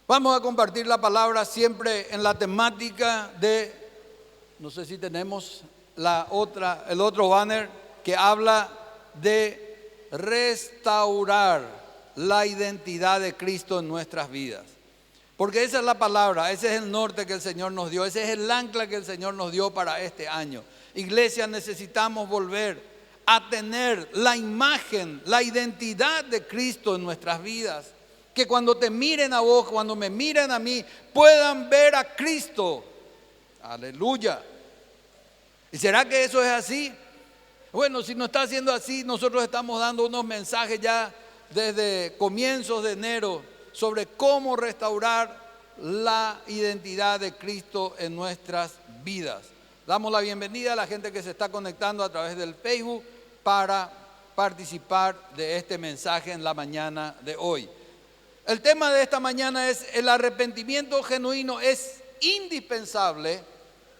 Vamos a compartir la palabra siempre en la temática de, no sé si tenemos el otro banner que habla de restaurar la identidad de Cristo en nuestras vidas. Porque esa es la palabra, ese es el norte que el Señor nos dio, ese es el ancla que el Señor nos dio para este año. Iglesia, necesitamos volver a tener la imagen, la identidad de Cristo en nuestras vidas. Que cuando te miren a vos, cuando me miren a mí, puedan ver a Cristo. Aleluya. ¿Y será que eso es así? Bueno, si no está siendo así, nosotros estamos dando unos mensajes ya desde comienzos de enero sobre cómo restaurar la identidad de Cristo en nuestras vidas. Damos la bienvenida a la gente que se está conectando a través del Facebook para participar de este mensaje en la mañana de hoy. El tema de esta mañana es: el arrepentimiento genuino es indispensable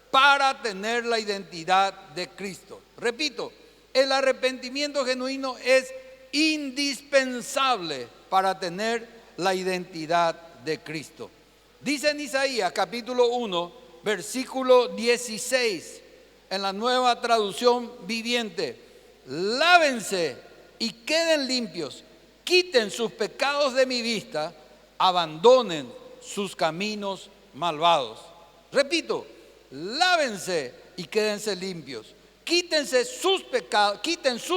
para tener la identidad de Cristo. Repito, el arrepentimiento genuino es indispensable para tener la identidad de Cristo. Dice en Isaías capítulo 1, versículo 16, en la Nueva Traducción Viviente: lávense y queden limpios, quiten sus pecados de mi vista, abandonen sus caminos malvados. Repito, lávense y quédense limpios, quiten sus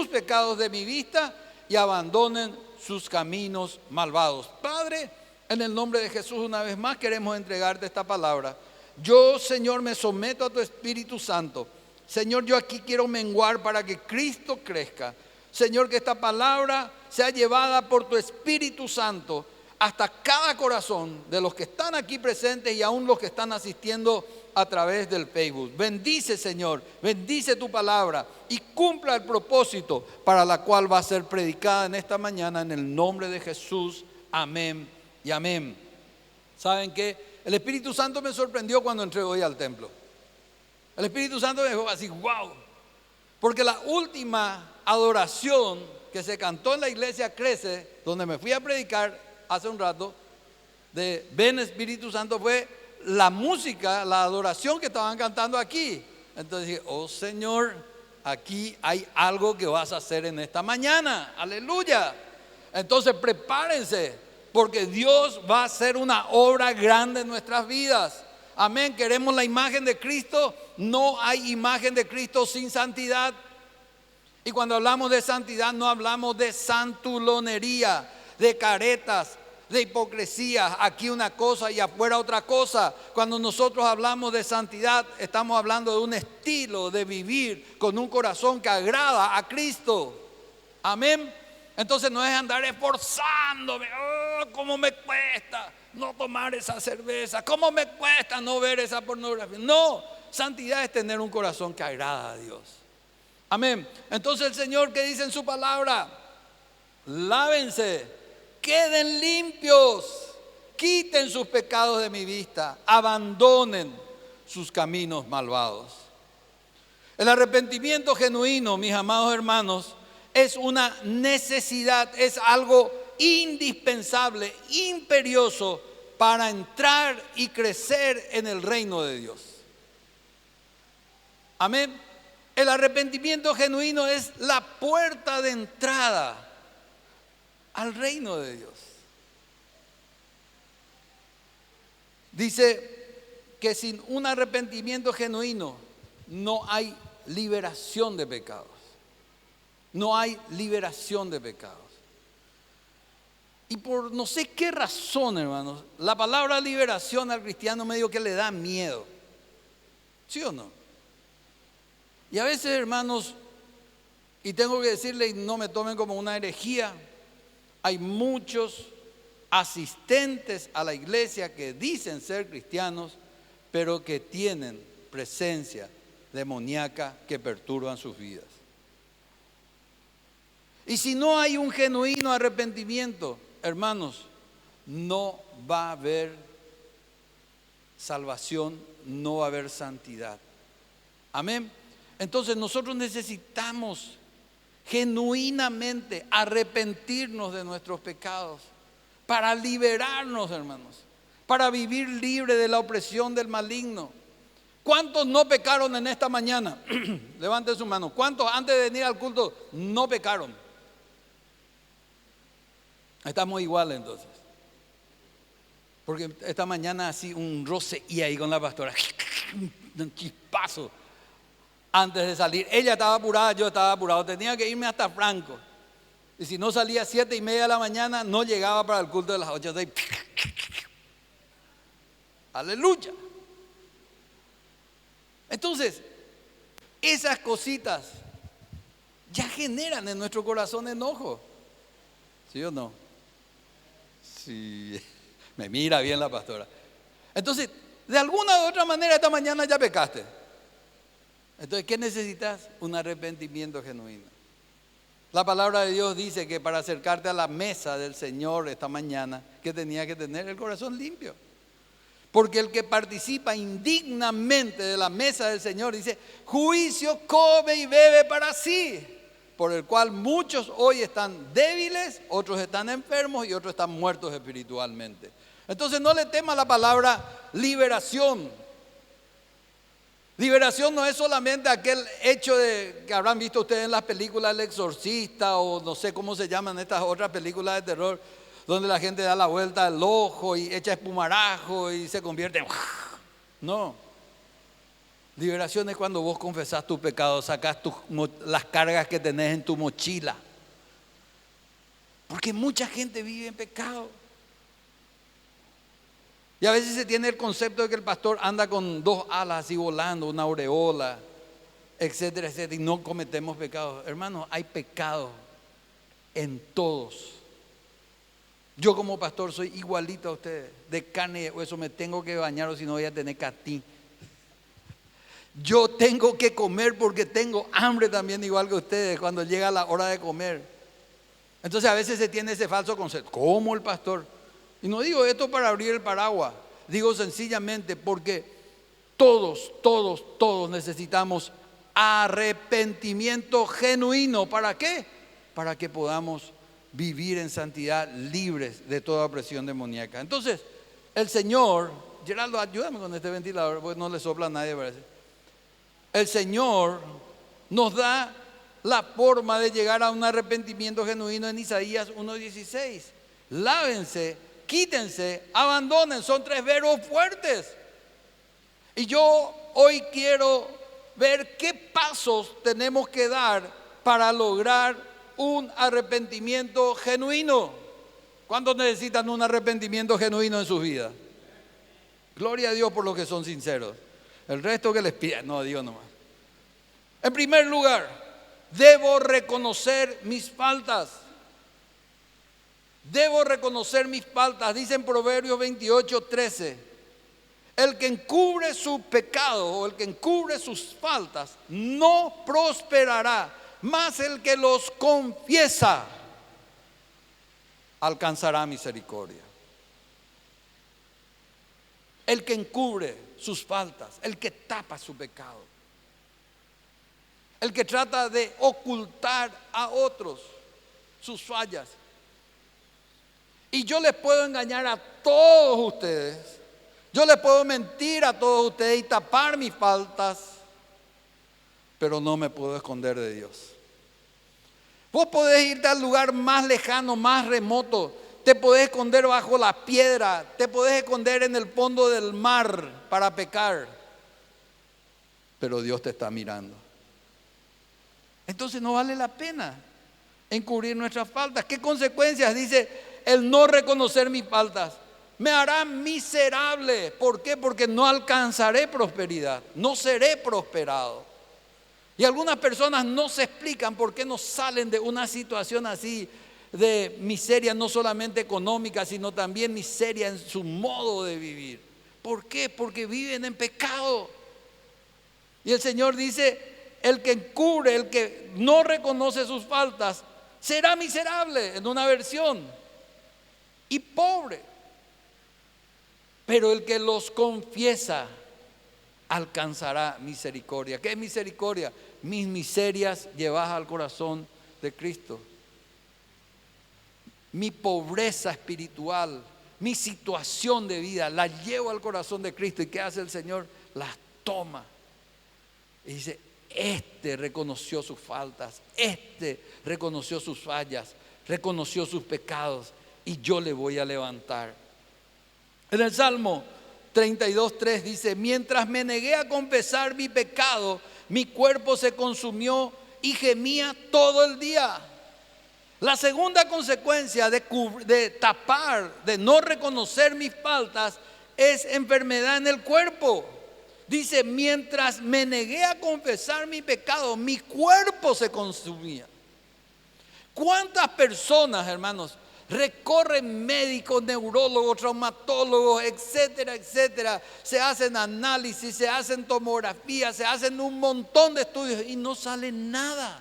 pecados de mi vista y abandonen sus caminos malvados. Padre, en el nombre de Jesús, una vez más queremos entregarte esta palabra. Yo, Señor, me someto a tu Espíritu Santo. Señor, yo aquí quiero menguar para que Cristo crezca. Señor, que esta palabra sea llevada por tu Espíritu Santo hasta cada corazón de los que están aquí presentes y aún los que están asistiendo a través del Facebook. Bendice, Señor, bendice tu palabra y cumpla el propósito para la cual va a ser predicada en esta mañana, en el nombre de Jesús. Amén y amén. ¿Saben qué? El Espíritu Santo me sorprendió cuando entré hoy al templo. El Espíritu Santo me dijo así: wow, porque la última adoración que se cantó en la iglesia Crece, donde me fui a predicar hace un rato, de Ven Espíritu Santo, fue la música, la adoración que estaban cantando aquí. Entonces dije: oh Señor, aquí hay algo que vas a hacer en esta mañana. Aleluya. Entonces prepárense, porque Dios va a hacer una obra grande en nuestras vidas. Amén. Queremos la imagen de Cristo. No hay imagen de Cristo sin santidad. Y cuando hablamos de santidad, no hablamos de santulonería, de caretas, de hipocresía, aquí una cosa y afuera otra cosa. Cuando nosotros hablamos de santidad, estamos hablando de un estilo de vivir con un corazón que agrada a Cristo. Amén. Entonces no es andar esforzándome. Oh, cómo me cuesta no tomar esa cerveza, cómo me cuesta no ver esa pornografía. No, santidad es tener un corazón que agrada a Dios. Amén. Entonces el Señor, que dice en su palabra: lávense, queden limpios, quiten sus pecados de mi vista, abandonen sus caminos malvados. El arrepentimiento genuino, mis amados hermanos, es una necesidad, es algo indispensable, imperioso para entrar y crecer en el reino de Dios. Amén. El arrepentimiento genuino es la puerta de entrada al reino de Dios. Dice que sin un arrepentimiento genuino no hay liberación de pecados. No hay liberación de pecados. Y por no sé qué razón, hermanos, la palabra liberación al cristiano medio que le da miedo. ¿Sí o no? Y a veces, hermanos, y tengo que decirle, y no me tomen como una herejía, hay muchos asistentes a la iglesia que dicen ser cristianos, pero que tienen presencia demoníaca que perturban sus vidas. Y si no hay un genuino arrepentimiento, hermanos, no va a haber salvación, no va a haber santidad. Amén. Entonces nosotros necesitamos genuinamente arrepentirnos de nuestros pecados para liberarnos, hermanos, para vivir libre de la opresión del maligno. ¿Cuántos no pecaron en esta mañana? Levanten su mano. ¿Cuántos antes de venir al culto no pecaron? Estamos iguales entonces. Porque esta mañana así un roce y ahí con la pastora, un chispazo. Antes de salir, ella estaba apurada, yo estaba apurado, tenía que irme hasta Franco. Y si no salía a 7:30 de la mañana, no llegaba para el culto de las 8. Aleluya. Entonces, esas cositas ya generan en nuestro corazón enojo. ¿Sí o no? Sí, me mira bien la pastora. Entonces, de alguna u otra manera esta mañana ya pecaste. Entonces, ¿qué necesitas? Un arrepentimiento genuino. La palabra de Dios dice que para acercarte a la mesa del Señor esta mañana, que tenía que tener el corazón limpio. Porque el que participa indignamente de la mesa del Señor, dice, juicio come y bebe para sí, por el cual muchos hoy están débiles, otros están enfermos y otros están muertos espiritualmente. Entonces no le tema la palabra liberación. Liberación no es solamente aquel hecho que habrán visto ustedes en las películas El Exorcista o no sé cómo se llaman estas otras películas de terror, donde la gente da la vuelta al ojo y echa espumarajo y se convierte en... No. Liberación es cuando vos confesás tus pecados, sacás las cargas que tenés en tu mochila. Porque mucha gente vive en pecado. Y a veces se tiene el concepto de que el pastor anda con 2 alas así volando, una aureola, etcétera, etcétera, y no cometemos pecados. Hermanos, hay pecado en todos. Yo como pastor soy igualito a ustedes, de carne y hueso, me tengo que bañar o si no voy a tener catí. Yo tengo que comer porque tengo hambre también igual que ustedes cuando llega la hora de comer. Entonces a veces se tiene ese falso concepto, ¿cómo el pastor? Y no digo esto para abrir el paraguas, digo sencillamente porque todos necesitamos arrepentimiento genuino. ¿Para qué? Para que podamos vivir en santidad, libres de toda opresión demoníaca. Entonces, el Señor, Geraldo, ayúdame con este ventilador, porque no le sopla a nadie, parece. El Señor nos da la forma de llegar a un arrepentimiento genuino en Isaías 1:16. Lávense, quítense, abandonen, son 3 verbos fuertes. Y yo hoy quiero ver qué pasos tenemos que dar para lograr un arrepentimiento genuino. ¿Cuántos necesitan un arrepentimiento genuino en sus vidas? Gloria a Dios por los que son sinceros. El resto que les pida, no, digo nomás. En primer lugar, debo reconocer mis faltas. Debo reconocer mis faltas. Dice en Proverbios 28:13, el que encubre su pecado o el que encubre sus faltas no prosperará, mas el que los confiesa alcanzará misericordia. El que encubre sus faltas, el que tapa su pecado, el que trata de ocultar a otros sus fallas. Y yo les puedo engañar a todos ustedes, yo les puedo mentir a todos ustedes y tapar mis faltas, pero no me puedo esconder de Dios. Vos podés irte al lugar más lejano, más remoto, te podés esconder bajo la piedra, te podés esconder en el fondo del mar para pecar, pero Dios te está mirando. Entonces no vale la pena encubrir nuestras faltas. ¿Qué consecuencias? Dice, el no reconocer mis faltas me hará miserable. ¿Por qué? Porque no alcanzaré prosperidad, no seré prosperado. Y algunas personas no se explican por qué no salen de una situación así de miseria, no solamente económica, sino también miseria en su modo de vivir. ¿Por qué? Porque viven en pecado. Y el Señor dice, el que encubre, el que no reconoce sus faltas, será miserable en una versión y pobre. Pero el que los confiesa alcanzará misericordia. ¿Qué es misericordia? Mis miserias llevadas al corazón de Cristo. Mi pobreza espiritual mi situación de vida, la llevo al corazón de Cristo. ¿Y qué hace el Señor? Las toma. Y dice, este reconoció sus faltas, este reconoció sus fallas, reconoció sus pecados, y yo le voy a levantar. En el Salmo 32:3 dice, mientras me negué a confesar mi pecado, mi cuerpo se consumió y gemía todo el día. La segunda consecuencia de tapar, de no reconocer mis faltas, es enfermedad en el cuerpo. Dice, mientras me negué a confesar mi pecado, mi cuerpo se consumía. ¿Cuántas personas, hermanos, recorren médicos, neurólogos, traumatólogos, etcétera, etcétera? Se hacen análisis, se hacen tomografías, se hacen un montón de estudios y no sale nada.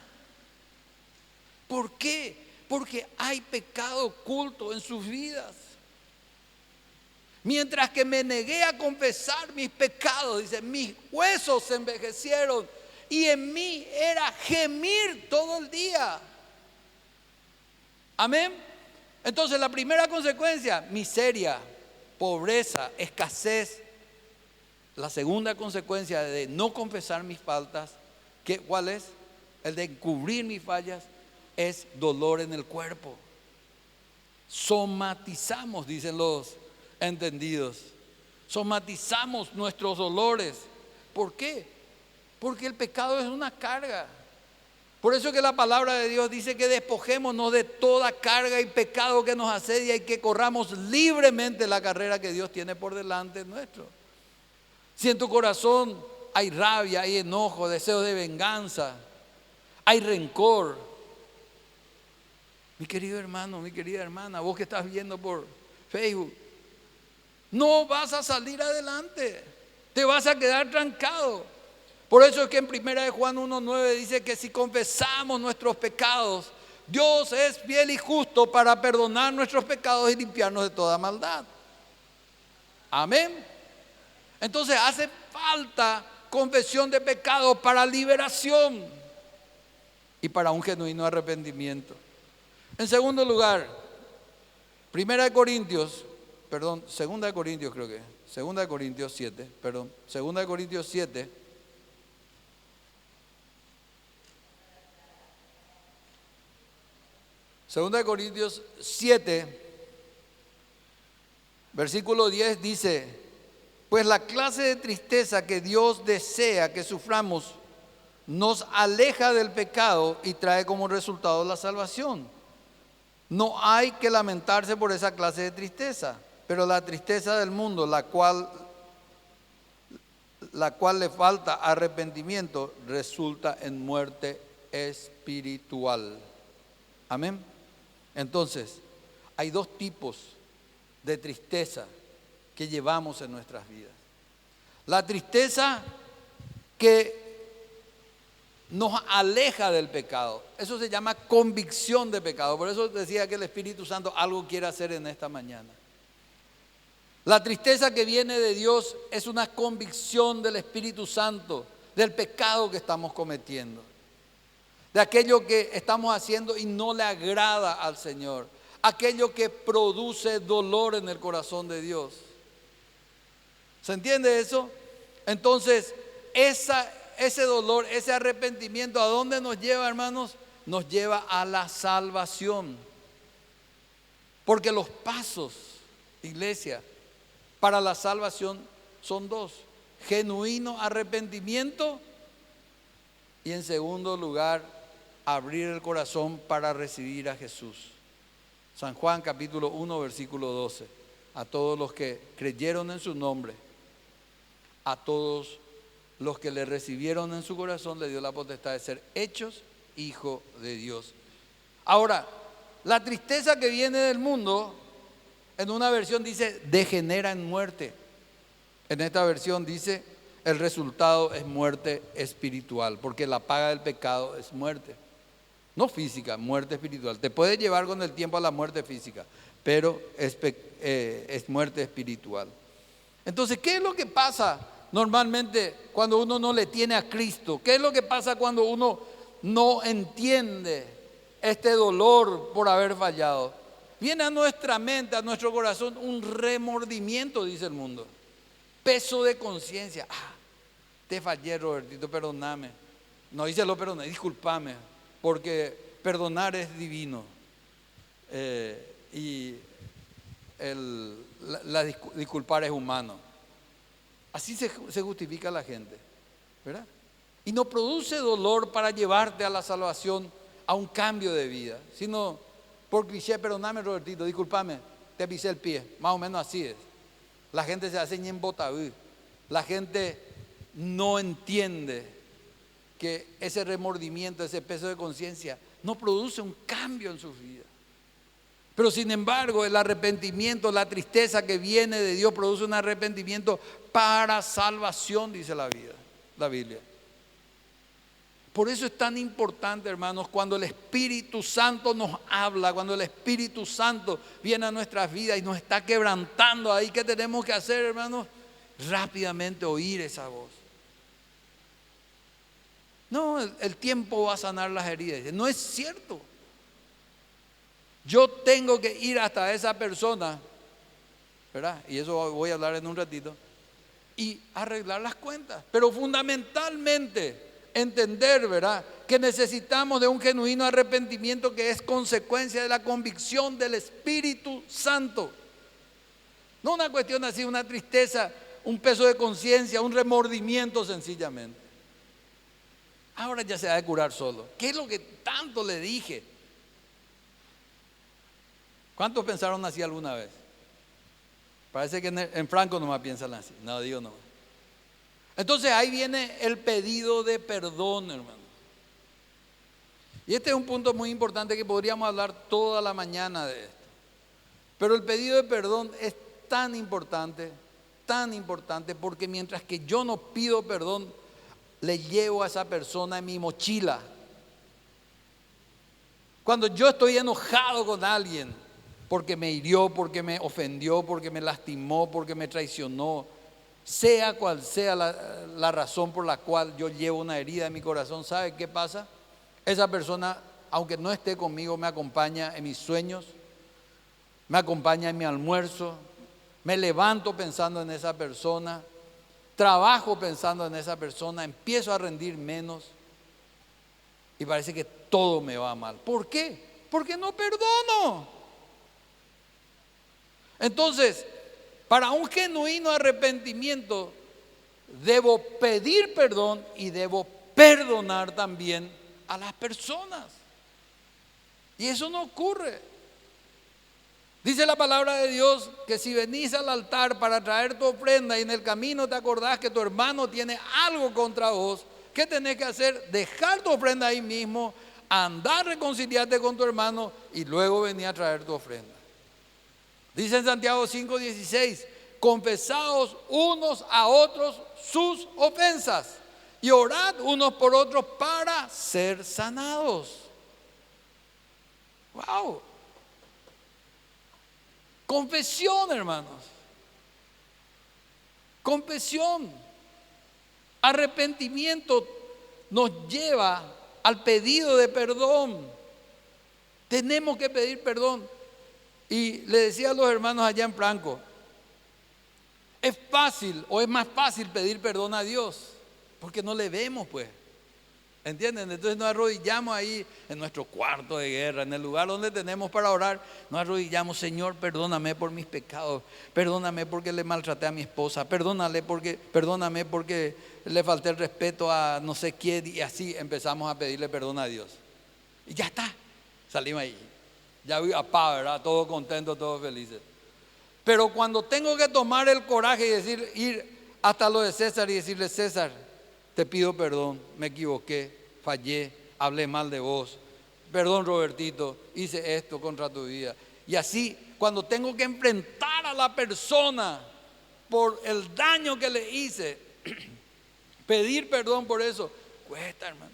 ¿Por qué? Porque hay pecado oculto en sus vidas. Mientras que me negué a confesar mis pecados, dice, mis huesos se envejecieron y en mí era gemir todo el día. Amén. Entonces la primera consecuencia, miseria, pobreza, escasez. La segunda consecuencia de no confesar mis faltas, ¿cuál es? El de encubrir mis fallas, es dolor en el cuerpo. Somatizamos, dicen los entendidos. Somatizamos nuestros dolores. ¿Por qué? Porque el pecado es una carga. Por eso que la palabra de Dios dice que despojémonos de toda carga y pecado que nos asedia y que corramos libremente la carrera que Dios tiene por delante nuestro. Si en tu corazón hay rabia, hay enojo, deseo de venganza, hay rencor, mi querido hermano, mi querida hermana, vos que estás viendo por Facebook, no vas a salir adelante, te vas a quedar trancado. Por eso es que en 1 Juan 1:9 dice que si confesamos nuestros pecados, Dios es fiel y justo para perdonar nuestros pecados y limpiarnos de toda maldad. Amén. Entonces hace falta confesión de pecados para liberación y para un genuino arrepentimiento. En segundo lugar, 2 Corintios 7, 2 Corintios 7, versículo 10 dice, pues la clase de tristeza que Dios desea que suframos nos aleja del pecado y trae como resultado la salvación. No hay que lamentarse por esa clase de tristeza, pero la tristeza del mundo, la cual le falta arrepentimiento, resulta en muerte espiritual. Amén. Entonces, hay dos tipos de tristeza que llevamos en nuestras vidas. La tristeza que nos aleja del pecado, eso se llama convicción de pecado. Por eso decía que el Espíritu Santo algo quiere hacer en esta mañana. La tristeza que viene de Dios es una convicción del Espíritu Santo del pecado que estamos cometiendo, de aquello que estamos haciendo y no le agrada al Señor, aquello que produce dolor en el corazón de Dios. ¿Se entiende eso? Entonces, ese dolor, ese arrepentimiento, ¿a dónde nos lleva, hermanos? Nos lleva a la salvación. Porque los pasos, iglesia, para la salvación son dos: genuino arrepentimiento y, en segundo lugar, abrir el corazón para recibir a Jesús. San Juan capítulo 1 versículo 12. A todos los que creyeron en su nombre, a todos los que le recibieron en su corazón, le dio la potestad de ser hechos hijos de Dios. Ahora, la tristeza que viene del mundo, en una versión dice degenera en muerte. En esta versión dice el resultado es muerte espiritual, porque la paga del pecado es muerte. No física, muerte espiritual. Te puede llevar con el tiempo a la muerte física, pero es muerte espiritual. Entonces, ¿qué es lo que pasa normalmente cuando uno no le tiene a Cristo? ¿Qué es lo que pasa cuando uno no entiende este dolor por haber fallado? viene a nuestra mente, a nuestro corazón, un remordimiento, dice el mundo. Peso de conciencia. Te fallé, Robertito, perdóname. No dice lo perdóname, discúlpame, porque perdonar es divino. Y disculpar es humano. Así se justifica la gente, ¿verdad? Y no produce dolor para llevarte a la salvación, a un cambio de vida, sino por cliché, perdóname, Robertito, discúlpame, te pisé el pie. Más o menos así es. La gente se hace en botabú. La gente no entiende que ese remordimiento, ese peso de conciencia no produce un cambio en sus vidas. Pero sin embargo, el arrepentimiento, la tristeza que viene de Dios produce un arrepentimiento para salvación, dice la Biblia. Por eso es tan importante, hermanos, cuando el Espíritu Santo nos habla, cuando el Espíritu Santo viene a nuestras vidas y nos está quebrantando ahí, ¿qué tenemos que hacer, hermanos? Rápidamente oír esa voz. No, el tiempo va a sanar las heridas. No es cierto. Yo tengo que ir hasta esa persona, ¿verdad? Y eso voy a hablar en un ratito. Y arreglar las cuentas. Pero fundamentalmente entender, ¿verdad?, que necesitamos de un genuino arrepentimiento que es consecuencia de la convicción del Espíritu Santo. No una cuestión así, una tristeza, un peso de conciencia, un remordimiento sencillamente. Ahora ya se ha de curar solo. ¿Qué es lo que tanto le dije? ¿Cuántos pensaron así alguna vez? Parece que en Franco nomás piensan así. No, digo no. Entonces ahí viene el pedido de perdón, hermano. Y este es un punto muy importante que podríamos hablar toda la mañana de esto. Pero el pedido de perdón es tan importante porque mientras que yo no pido perdón, le llevo a esa persona en mi mochila. Cuando yo estoy enojado con alguien, porque me hirió, porque me ofendió, porque me lastimó, porque me traicionó, sea cual sea la razón por la cual yo llevo una herida en mi corazón, ¿sabe qué pasa? Esa persona, aunque no esté conmigo, me acompaña en mis sueños, me acompaña en mi almuerzo, me levanto pensando en esa persona, trabajo pensando en esa persona, empiezo a rendir menos y parece que todo me va mal. ¿Por qué? Porque no perdono. Entonces, para un genuino arrepentimiento, debo pedir perdón y debo perdonar también a las personas. Y eso no ocurre. Dice la palabra de Dios que si venís al altar para traer tu ofrenda y en el camino te acordás que tu hermano tiene algo contra vos, ¿qué tenés que hacer? Dejar tu ofrenda ahí mismo, andar, reconciliarte con tu hermano y luego venir a traer tu ofrenda. Dice en Santiago 5:16, confesaos unos a otros sus ofensas y orad unos por otros para ser sanados. Wow. Confesión, hermanos. Confesión. Arrepentimiento nos lleva al pedido de perdón. Tenemos que pedir perdón. Y le decía a los hermanos allá en Franco, es fácil o es más fácil pedir perdón a Dios, porque no le vemos, pues. ¿Entienden? Entonces nos arrodillamos ahí en nuestro cuarto de guerra, en el lugar donde tenemos para orar, nos arrodillamos, Señor, perdóname por mis pecados, perdóname porque le maltraté a mi esposa, perdóname porque le falté el respeto a no sé quién, y así empezamos a pedirle perdón a Dios. Y ya está, salimos ahí. Ya vi a paz, ¿verdad? Todos contentos, todos felices. Pero cuando tengo que tomar el coraje y decir, ir hasta lo de César y decirle, César, te pido perdón, me equivoqué, fallé, hablé mal de vos. Perdón, Robertito, hice esto contra tu vida. Y así, cuando tengo que enfrentar a la persona por el daño que le hice, pedir perdón por eso, cuesta, hermano.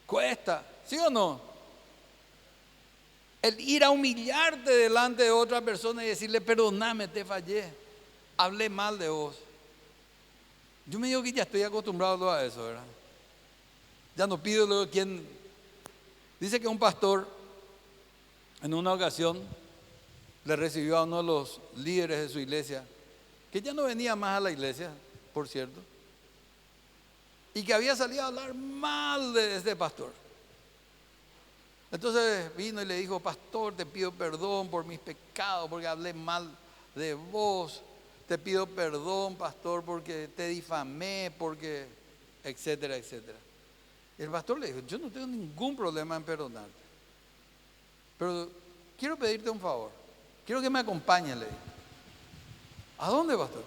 Cuesta, ¿sí o no? El ir a humillarte delante de otra persona y decirle, perdóname, te fallé, hablé mal de vos. Yo me digo que ya estoy acostumbrado a eso, ¿verdad? Ya no pido luego quien. Dice que un pastor En una ocasión le recibió a uno de los líderes de su iglesia, que ya no venía más a la iglesia, por cierto, y que había salido a hablar mal de este pastor. Entonces vino y le dijo: pastor, te pido perdón por mis pecados, porque hablé mal de vos. Te pido perdón, pastor, porque te difamé, porque etcétera, etcétera. Y el pastor le dijo: yo no tengo ningún problema en perdonarte, pero quiero pedirte un favor, quiero que me acompañes, le dijo. ¿A dónde, pastor?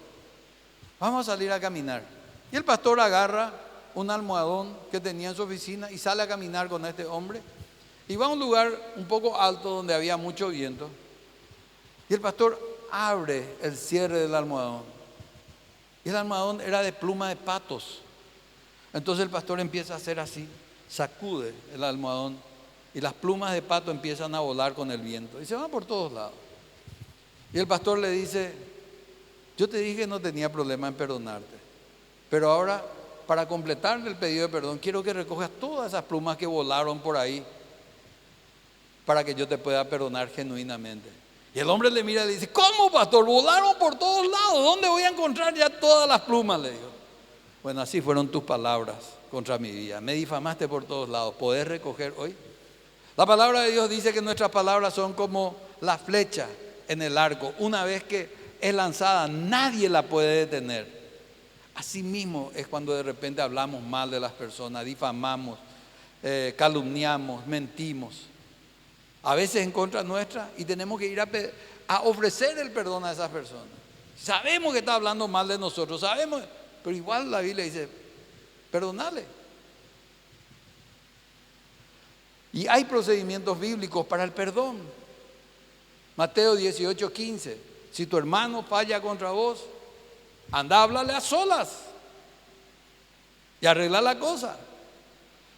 Vamos a salir a caminar. Y el pastor agarra un almohadón que tenía en su oficina y sale a caminar con este hombre. Y va a un lugar un poco alto donde había mucho viento. Y el pastor abre el cierre del almohadón. Y el almohadón era de pluma de patos. Entonces el pastor empieza a hacer así, sacude el almohadón y las plumas de pato empiezan a volar con el viento y se van por todos lados. Y el pastor le dice: yo te dije que no tenía problema en perdonarte, pero ahora, para completar el pedido de perdón, quiero que recojas todas esas plumas que volaron por ahí para que yo te pueda perdonar genuinamente. Y el hombre le mira y le dice: ¿cómo, pastor? Volaron por todos lados, ¿dónde voy a encontrar ya todas las plumas? Le dijo: bueno, así fueron tus palabras contra mi vida, me difamaste por todos lados, ¿podés recoger hoy? La palabra de Dios dice que nuestras palabras son como la flecha en el arco, una vez que es lanzada nadie la puede detener. Así mismo es cuando de repente hablamos mal de las personas, difamamos, calumniamos, mentimos, a veces en contra nuestra, y tenemos que ir a ofrecer el perdón a esas personas. Sabemos que está hablando mal de nosotros, sabemos, pero igual la Biblia dice: perdonale. Y hay procedimientos bíblicos para el perdón. Mateo 18:15: si tu hermano falla contra vos, anda a hablarle a solas y arregla la cosa.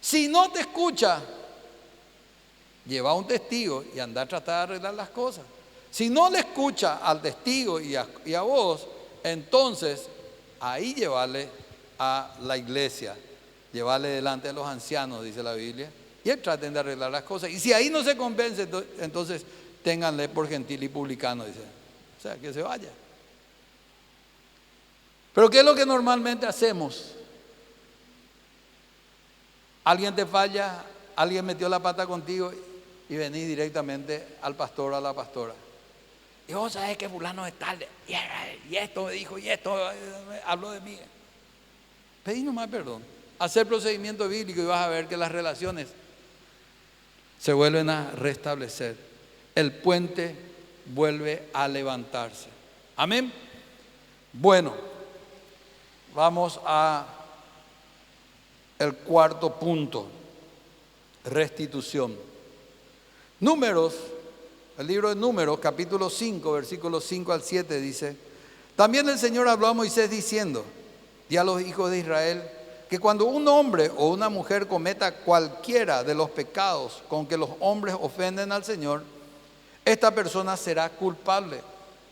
Si no te escucha, lleva a un testigo y anda a tratar de arreglar las cosas. Si no le escucha al testigo y a vos, entonces ahí llevarle a la iglesia, llevarle delante de los ancianos, dice la Biblia, y traten de arreglar las cosas. Y si ahí no se convence, entonces ténganle por gentil y publicano, dice. O sea, que se vaya. Pero ¿qué es lo que normalmente hacemos? Alguien te falla, alguien metió la pata contigo y venís directamente al pastor o a la pastora. Y vos sabés que fulano es tal, y esto me dijo, y esto habló de mí. Pedí nomás perdón. Hacer procedimiento bíblico y vas a ver que las relaciones se vuelven a restablecer. El puente vuelve a levantarse. Amén. Bueno, vamos a el cuarto punto: restitución. Números, el libro de Números, capítulo 5, versículos 5 al 7 dice: también el Señor habló a Moisés diciendo: di a los hijos de Israel que cuando un hombre o una mujer cometa cualquiera de los pecados con que los hombres ofenden al Señor, esta persona será culpable,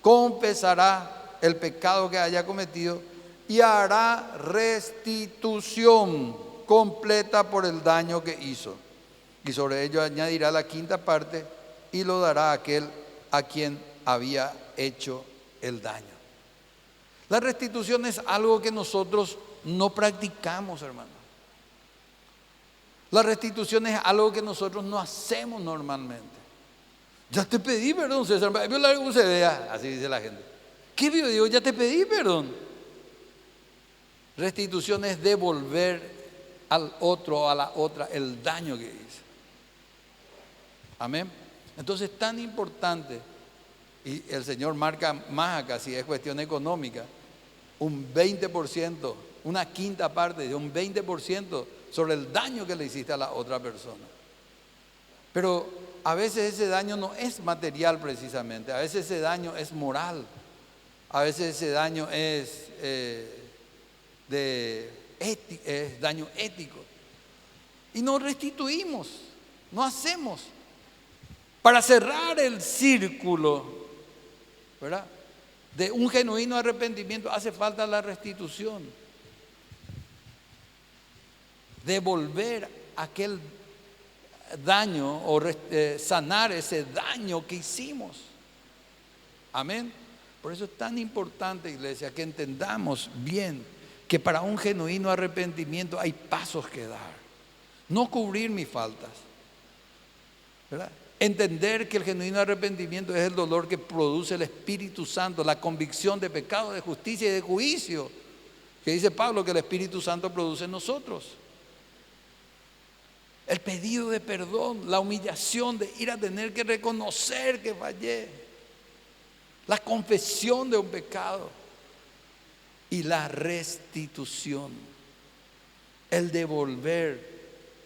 confesará el pecado que haya cometido y hará restitución completa por el daño que hizo. Y sobre ello añadirá la quinta parte y lo dará a aquel a quien había hecho el daño. La restitución es algo que nosotros no practicamos, hermano. La restitución es algo que nosotros no hacemos normalmente. Ya te pedí perdón, César. Vio la UCD, así dice la gente. ¿Qué vio? Digo, ya te pedí perdón. Restitución es devolver al otro o a la otra el daño que hizo. Amén. Entonces es tan importante, y el Señor marca más acá, si es cuestión económica, un 20%, una quinta parte de un 20% sobre el daño que le hiciste a la otra persona. Pero a veces ese daño no es material precisamente, a veces ese daño es moral, a veces ese daño es daño ético. Y no restituimos, no hacemos. Para cerrar el círculo, ¿verdad?, de un genuino arrepentimiento hace falta la restitución. Devolver daño o sanar ese daño que hicimos. Amén. Por eso es tan importante, iglesia, que entendamos bien que para un genuino arrepentimiento hay pasos que dar. No cubrir mis faltas, ¿verdad? Entender que el genuino arrepentimiento es el dolor que produce el Espíritu Santo, la convicción de pecado, de justicia y de juicio, que dice Pablo que el Espíritu Santo produce en nosotros. El pedido de perdón, la humillación de ir a tener que reconocer que fallé, la confesión de un pecado y la restitución, el devolver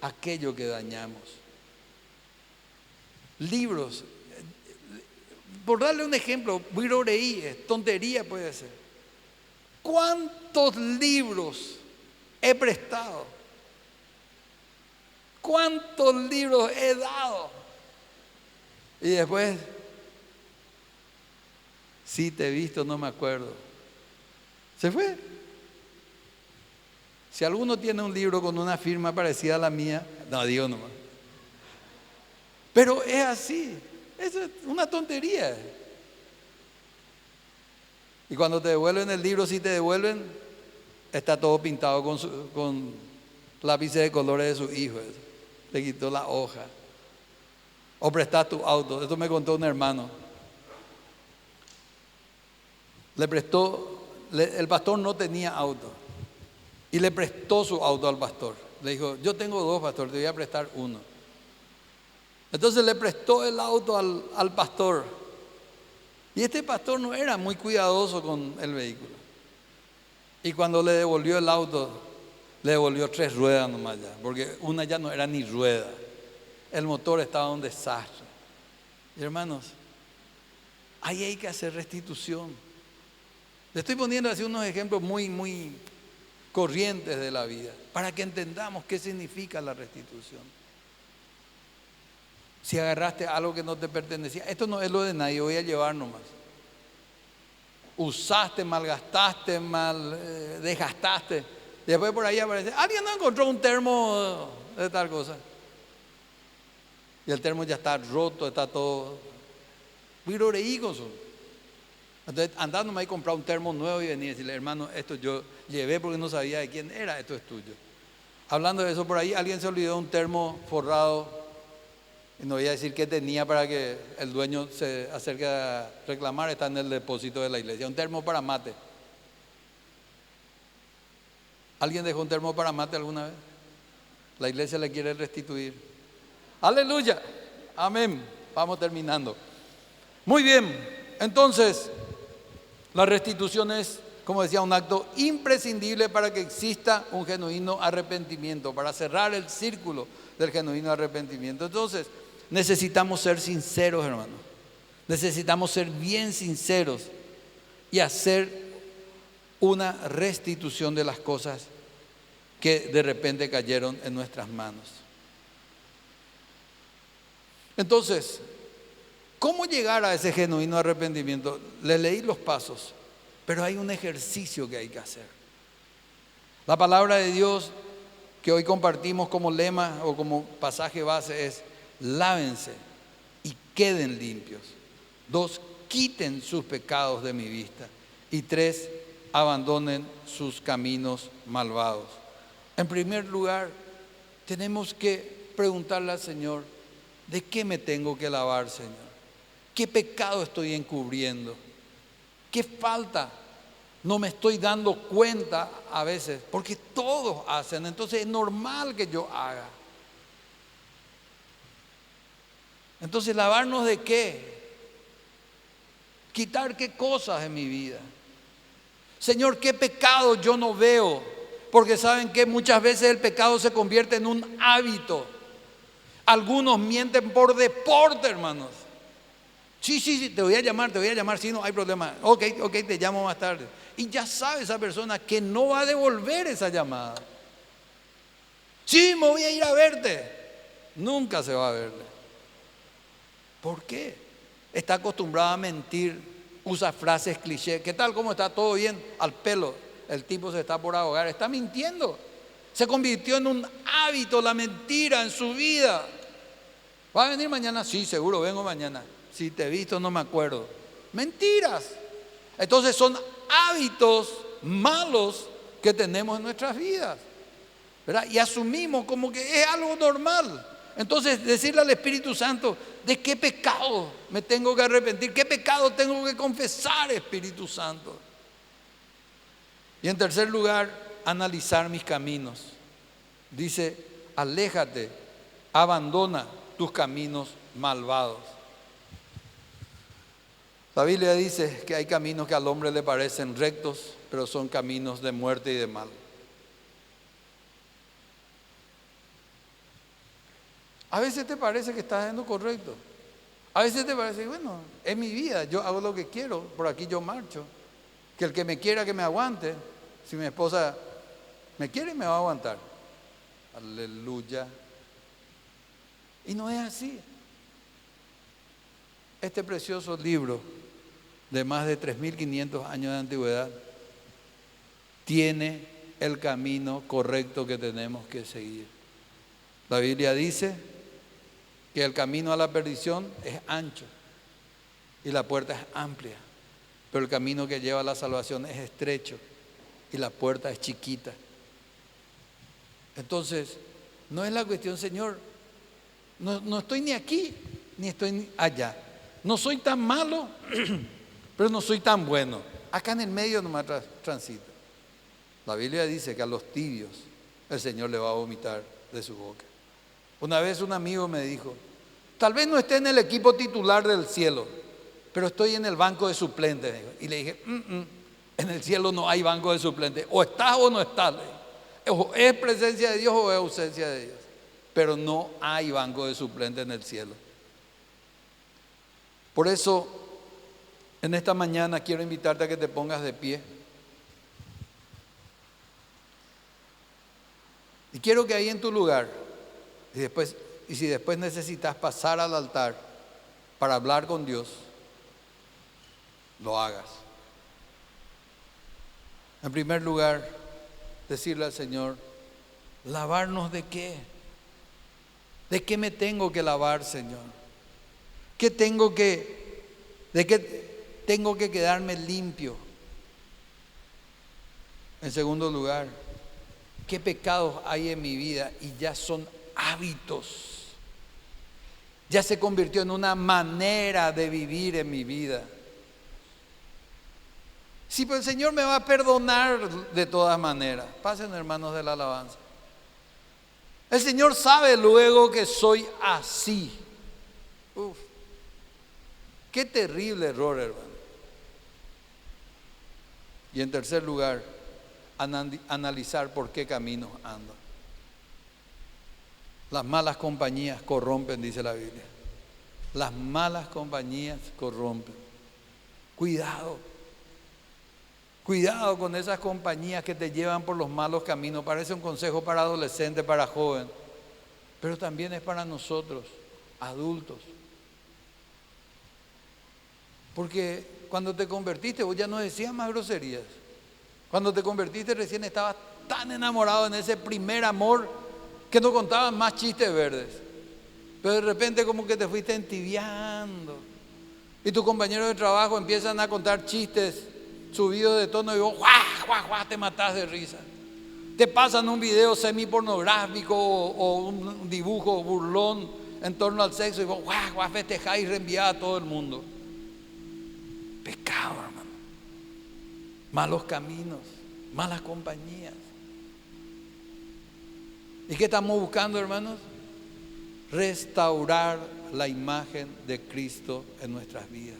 aquello que dañamos. Libros, por darle un ejemplo, tontería puede ser. ¿Cuántos libros he prestado? ¿Cuántos libros he dado? Y después, sí te he visto, no me acuerdo. Se fue. Si alguno tiene un libro con una firma parecida a la mía, no digo nomás. Pero es así, es una tontería. Y cuando te devuelven el libro, si te devuelven, está todo pintado con lápices de colores de su hijo. Le quitó la hoja. O prestás tu auto. Esto me contó un hermano. Le prestó, el pastor no tenía auto. Y le prestó su auto al pastor. Le dijo, yo tengo dos, pastor, te voy a prestar uno. Entonces le prestó el auto al pastor. Y este pastor no era muy cuidadoso con el vehículo. Y cuando le devolvió el auto, le devolvió 3 ruedas nomás ya, porque una ya no era ni rueda. El motor estaba un desastre. Y hermanos, ahí hay que hacer restitución. Le estoy poniendo así unos ejemplos muy corrientes de la vida, para que entendamos qué significa la restitución. Si agarraste algo que no te pertenecía, esto no es lo de nadie, voy a llevar nomás. Usaste, malgastaste, desgastaste. Después por ahí aparece, alguien no encontró un termo de tal cosa. Y el termo ya está roto, está todo. Entonces andá nomás y comprar un termo nuevo y venir y decirle, hermano, esto yo llevé porque no sabía de quién era, esto es tuyo. Hablando de eso, por ahí alguien se olvidó un termo forrado. Y no voy a decir qué tenía para que el dueño se acerque a reclamar, está en el depósito de la iglesia. Un termo para mate. ¿Alguien dejó un termo para mate alguna vez? La iglesia le quiere restituir. Aleluya. Amén. Vamos terminando. Muy bien. Entonces, la restitución es, como decía, un acto imprescindible para que exista un genuino arrepentimiento, para cerrar el círculo del genuino arrepentimiento. Entonces, necesitamos ser sinceros, hermanos. Necesitamos ser bien sinceros y hacer una restitución de las cosas que de repente cayeron en nuestras manos. Entonces, ¿cómo llegar a ese genuino arrepentimiento? Les leí los pasos, pero hay un ejercicio que hay que hacer. La palabra de Dios que hoy compartimos como lema o como pasaje base es: lávense y queden limpios. 2, quiten sus pecados de mi vista. Y 3, abandonen sus caminos malvados. En primer lugar, tenemos que preguntarle al Señor, ¿de qué me tengo que lavar, Señor? ¿Qué pecado estoy encubriendo? ¿Qué falta? No me estoy dando cuenta a veces, porque todos hacen, entonces es normal que yo haga. Entonces, ¿lavarnos de qué? ¿Quitar qué cosas en mi vida? Señor, ¿qué pecado yo no veo? Porque saben que muchas veces el pecado se convierte en un hábito. Algunos mienten por deporte, hermanos. Sí, te voy a llamar, sí, no hay problema. Ok, te llamo más tarde. Y ya sabe esa persona que no va a devolver esa llamada. Sí, me voy a ir a verte. Nunca se va a verle. ¿Por qué? Está acostumbrado a mentir, usa frases cliché. ¿Qué tal? ¿Cómo está? ¿Todo bien? Al pelo. El tipo se está por ahogar. Está mintiendo. Se convirtió en un hábito la mentira en su vida. ¿Va a venir mañana? Sí, seguro vengo mañana. Si te he visto no me acuerdo. Mentiras. Entonces son hábitos malos que tenemos en nuestras vidas, ¿verdad? Y asumimos como que es algo normal. Entonces decirle al Espíritu Santo, ¿de qué pecado me tengo que arrepentir? ¿Qué pecado tengo que confesar, Espíritu Santo? Y en tercer lugar, analizar mis caminos. Dice, aléjate, abandona tus caminos malvados. La Biblia dice que hay caminos que al hombre le parecen rectos, pero son caminos de muerte y de mal. A veces te parece que estás haciendo correcto. A veces te parece, bueno, es mi vida, yo hago lo que quiero, por aquí yo marcho. Que el que me quiera que me aguante. Si mi esposa me quiere, me va a aguantar. Aleluya. Y no es así. Este precioso libro de más de 3.500 años de antigüedad tiene el camino correcto que tenemos que seguir. La Biblia dice que el camino a la perdición es ancho y la puerta es amplia, pero el camino que lleva a la salvación es estrecho y la puerta es chiquita. Entonces, no es la cuestión, Señor, no estoy ni aquí ni estoy allá. No soy tan malo, pero no soy tan bueno. Acá en el medio nomás transito. La Biblia dice que a los tibios el Señor le va a vomitar de su boca. Una vez un amigo me dijo, tal vez no esté en el equipo titular del cielo, pero estoy en el banco de suplentes. Y le dije, en el cielo no hay banco de suplentes. O estás o no estás. O es presencia de Dios o es ausencia de Dios. Pero no hay banco de suplentes en el cielo. Por eso, en esta mañana quiero invitarte a que te pongas de pie. Y quiero que ahí en tu lugar, y si después necesitas pasar al altar para hablar con Dios, lo hagas. En primer lugar, decirle al Señor, ¿lavarnos de qué? ¿De qué me tengo que lavar, Señor? ¿De qué tengo que quedarme limpio? En segundo lugar, ¿qué pecados hay en mi vida y ya son hábitos? Ya se convirtió en una manera de vivir en mi vida. Sí, pues el Señor me va a perdonar de todas maneras. Pasen, hermanos de la alabanza. El Señor sabe luego que soy así. Uf, qué terrible error, hermano. Y en tercer lugar, analizar por qué caminos ando. Las malas compañías corrompen, dice la Biblia. Las malas compañías corrompen. Cuidado. Cuidado con esas compañías que te llevan por los malos caminos. Parece un consejo para adolescentes, para jóvenes, pero también es para nosotros, adultos. Porque cuando te convertiste, vos ya no decías más groserías. Cuando te convertiste recién estabas tan enamorado en ese primer amor que no contabas más chistes verdes. Pero de repente como que te fuiste entibiando. Y tus compañeros de trabajo empiezan a contar chistes subidos de tono y vos te matás de risa. Te pasan un video semi-pornográfico o un dibujo burlón en torno al sexo y vos festejás y reenviás a todo el mundo. Pecado, hermano. Malos caminos, malas compañías. ¿Y qué estamos buscando, hermanos? Restaurar la imagen de Cristo en nuestras vidas.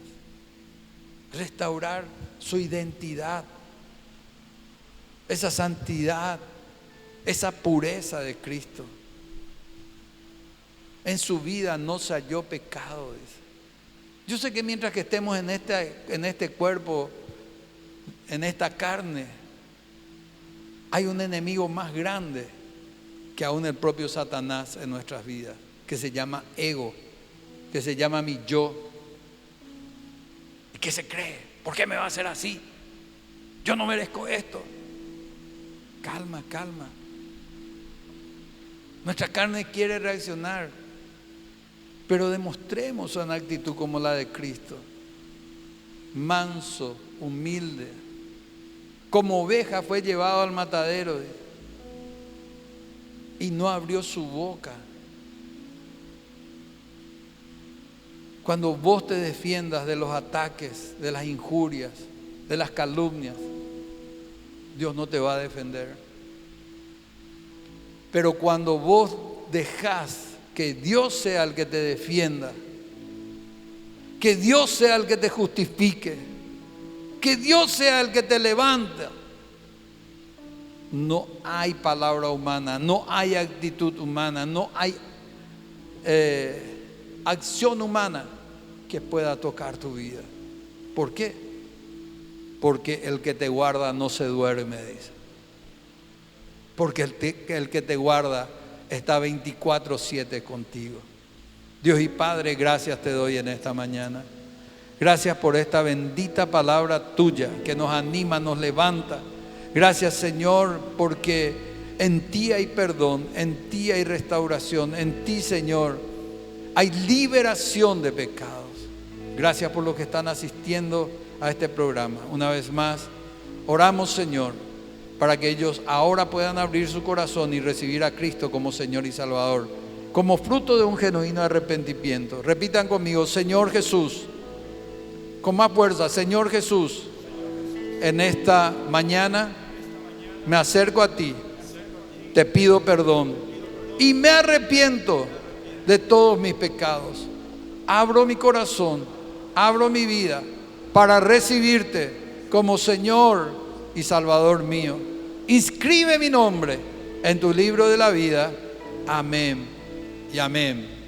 Restaurar su identidad, esa santidad, esa pureza de Cristo. En su vida no se halló pecado, dice. Yo sé que mientras que estemos en este cuerpo, en esta carne, hay un enemigo más grande que aún el propio Satanás en nuestras vidas, que se llama ego, que se llama mi yo. ¿Y qué se cree? ¿Por qué me va a hacer así? Yo no merezco esto. Calma, calma. Nuestra carne quiere reaccionar, pero demostremos una actitud como la de Cristo. Manso, humilde. Como oveja fue llevado al matadero y no abrió su boca. Cuando vos te defiendas de los ataques, de las injurias, de las calumnias, Dios no te va a defender. Pero cuando vos dejás que Dios sea el que te defienda, que Dios sea el que te justifique, que Dios sea el que te levanta, no hay palabra humana, no hay actitud humana, no hay acción humana que pueda tocar tu vida. ¿Por qué? Porque el que te guarda no se duerme, dice. Porque el que te guarda está 24/7 contigo. Dios y Padre, gracias te doy en esta mañana. Gracias por esta bendita palabra tuya que nos anima, nos levanta. Gracias, Señor, porque en ti hay perdón, en ti hay restauración, en ti, Señor, hay liberación de pecados. Gracias por los que están asistiendo a este programa. Una vez más, oramos, Señor, para que ellos ahora puedan abrir su corazón y recibir a Cristo como Señor y Salvador, como fruto de un genuino arrepentimiento. Repitan conmigo: Señor Jesús, con más fuerza, Señor Jesús, en esta mañana me acerco a ti, te pido perdón y me arrepiento de todos mis pecados. Abro mi corazón, abro mi vida para recibirte como Señor y Salvador mío. Inscribe mi nombre en tu libro de la vida. Amén y amén.